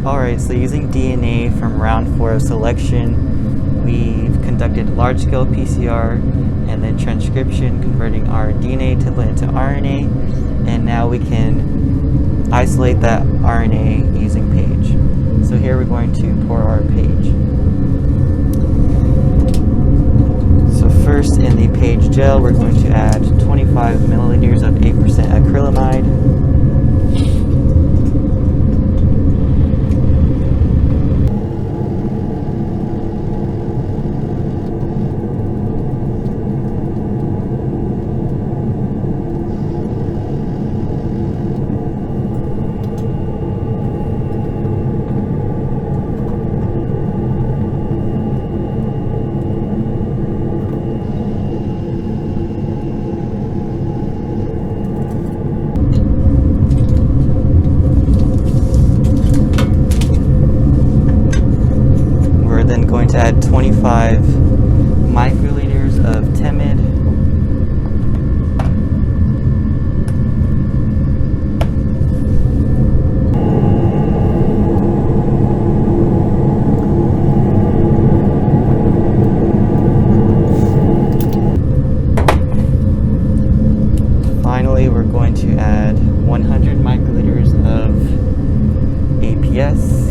Alright, so using DNA from round 4 of selection, we've conducted large-scale PCR and then transcription, converting our DNA template into RNA, and now we can isolate that RNA using page. So here we're going to pour our page. So first in the page gel, we're going to add 25 milliliters of 8% acrylamide. Going to add 25 microliters of timid. Finally, we're going to add 100 microliters of APS.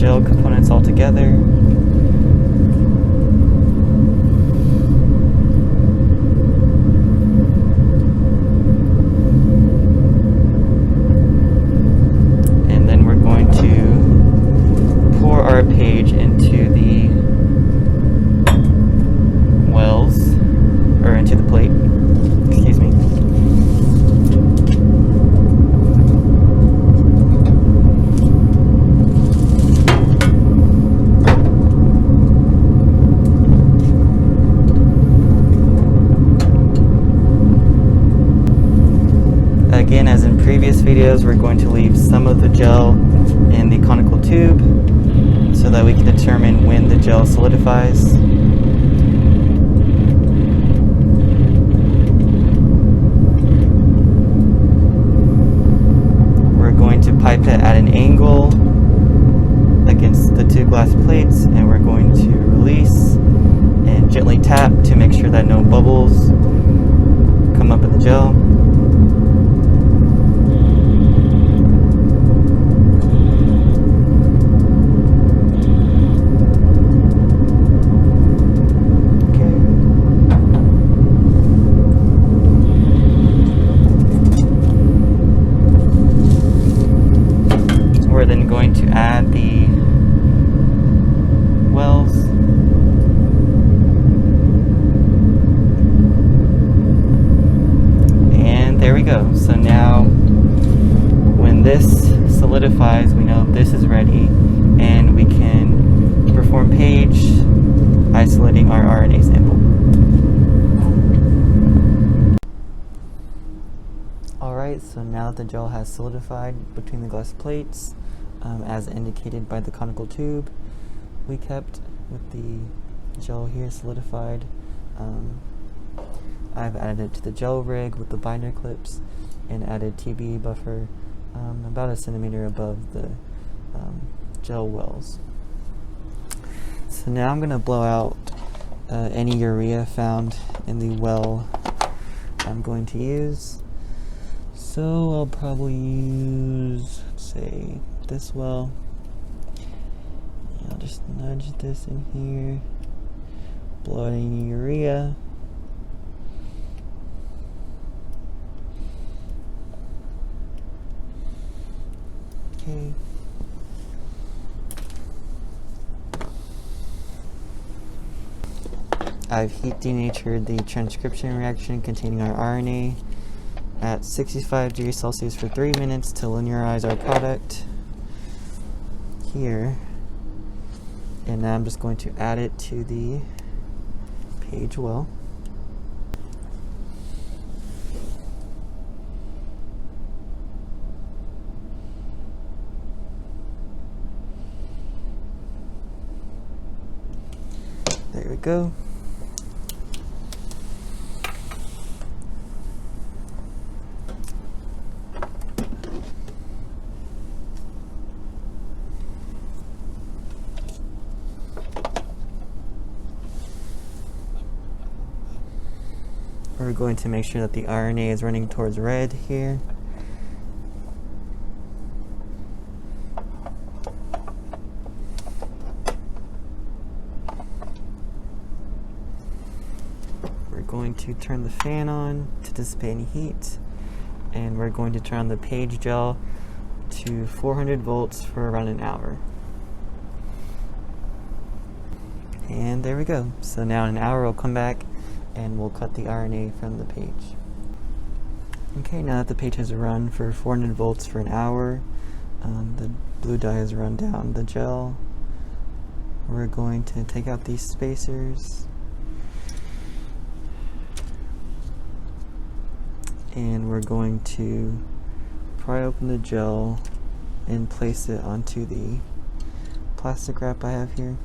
Components all together. And then we're going to pour our page into the wells, or into the plate, excuse me. Again, as in previous videos, we're going to leave some of the gel in the conical tube so that we can determine when the gel solidifies. We're going to pipette at an angle against the two glass plates, and we're going to release and gently tap to make sure that no bubbles come up in the gel. We're then going to add the wells. And there we go. So now when this solidifies, we know this is ready, and we can perform page isolating our RNA sample. Alright, so now that the gel has solidified between the glass plates, as indicated by the conical tube we kept with the gel here solidified, I've added it to the gel rig with the binder clips and added TB buffer about a centimeter above the gel wells. So now I'm going to blow out any urea found in the well I'm going to use. So I'll probably use, let's say, this well. I'll just nudge this in here, blow out any urea. Okay. I've heat denatured the transcription reaction containing our RNA at 65 degrees Celsius for 3 minutes to linearize our product. Here, And now I'm just going to add it to the page well. There we go. We're going to make sure that the RNA is running towards red here. We're going to turn the fan on to dissipate any heat, and we're going to turn on the page gel to 400 volts for around an hour. And there we go. So now in an hour we'll come back and we'll cut the RNA from the page. Okay, now that the page has run for 400 volts for an hour, the blue dye has run down the gel. We're going to take out these spacers, and we're going to pry open the gel and place it onto the plastic wrap I have here.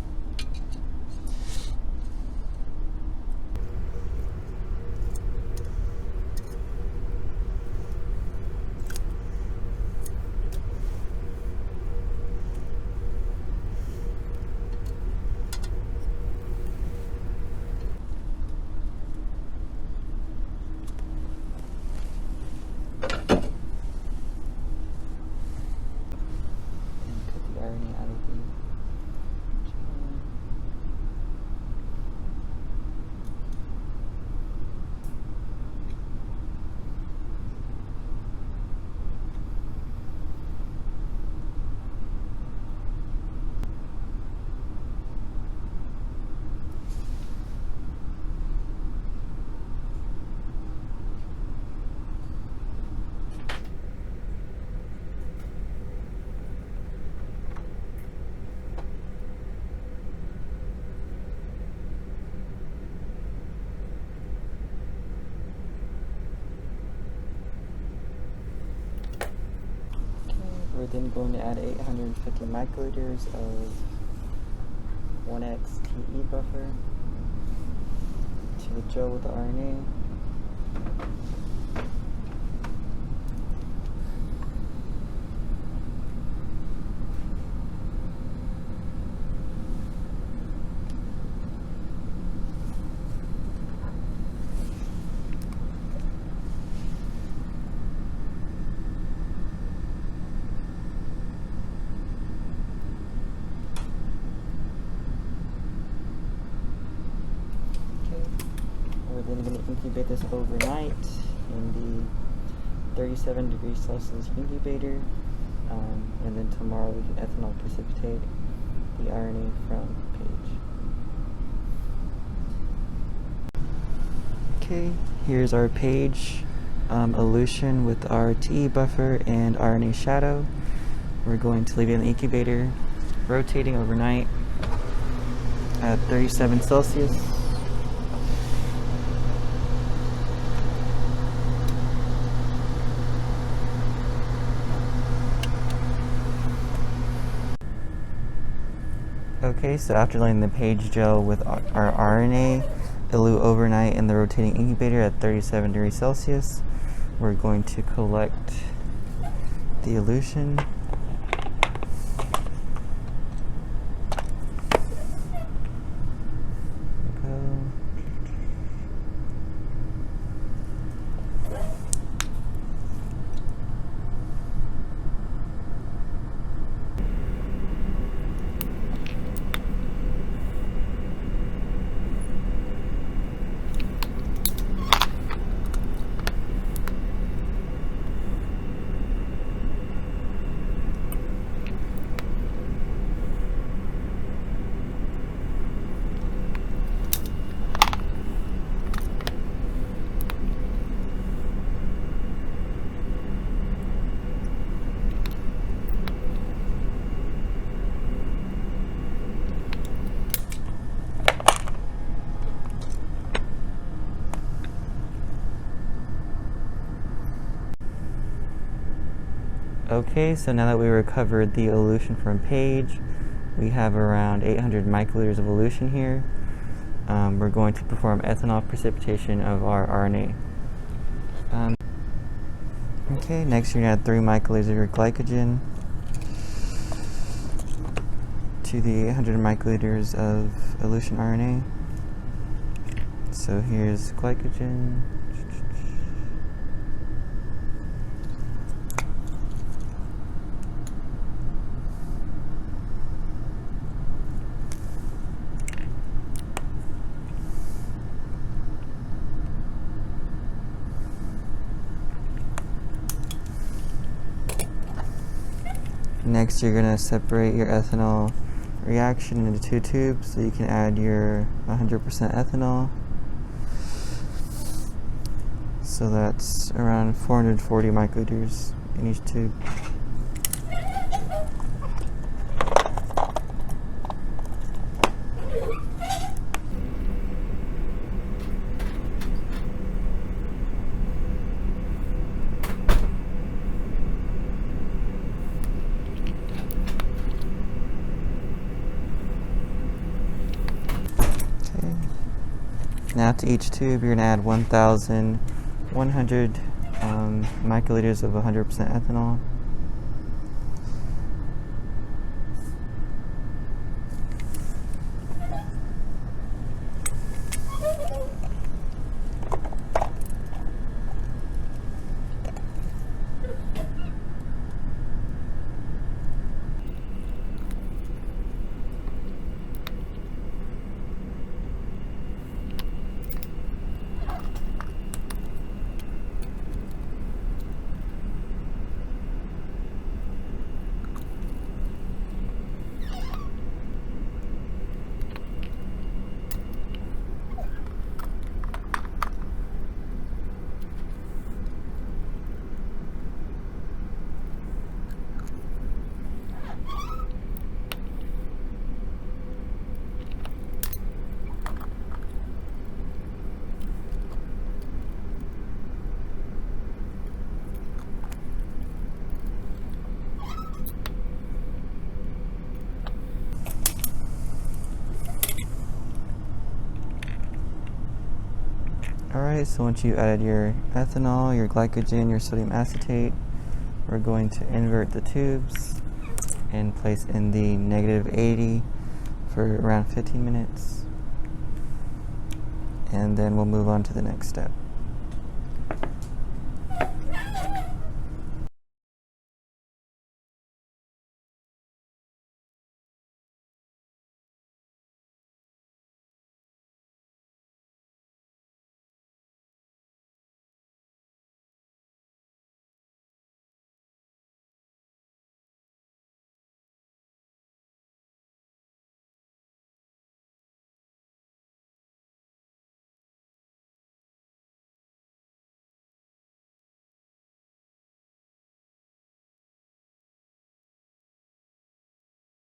We're then going to add 850 microliters of 1x TE buffer to the gel with the RNA. We're then going to incubate this overnight in the 37°C incubator, and then tomorrow we can ethanol precipitate the RNA from the page. Okay, here's our page elution with RTE buffer and RNA shadow. We're going to leave it in the incubator, rotating overnight at 37°C. Okay, so after letting the page gel with our RNA elute overnight in the rotating incubator at 37°C, we're going to collect the elution. Okay, so now that we recovered the elution from page, we have around 800 microliters of elution here. We're going to perform ethanol precipitation of our RNA. Okay, next you're going to add 3 microliters of your glycogen to the 800 microliters of elution RNA. So here's glycogen. Next, you're going to separate your ethanol reaction into 2 tubes so you can add your 100% ethanol. So that's around 440 microliters in each tube. Now to each tube, you're going to add 1,100 microliters of 100% ethanol. Alright, so once you added your ethanol, your glycogen, your sodium acetate, we're going to invert the tubes and place in the -80 for around 15 minutes. And then we'll move on to the next step.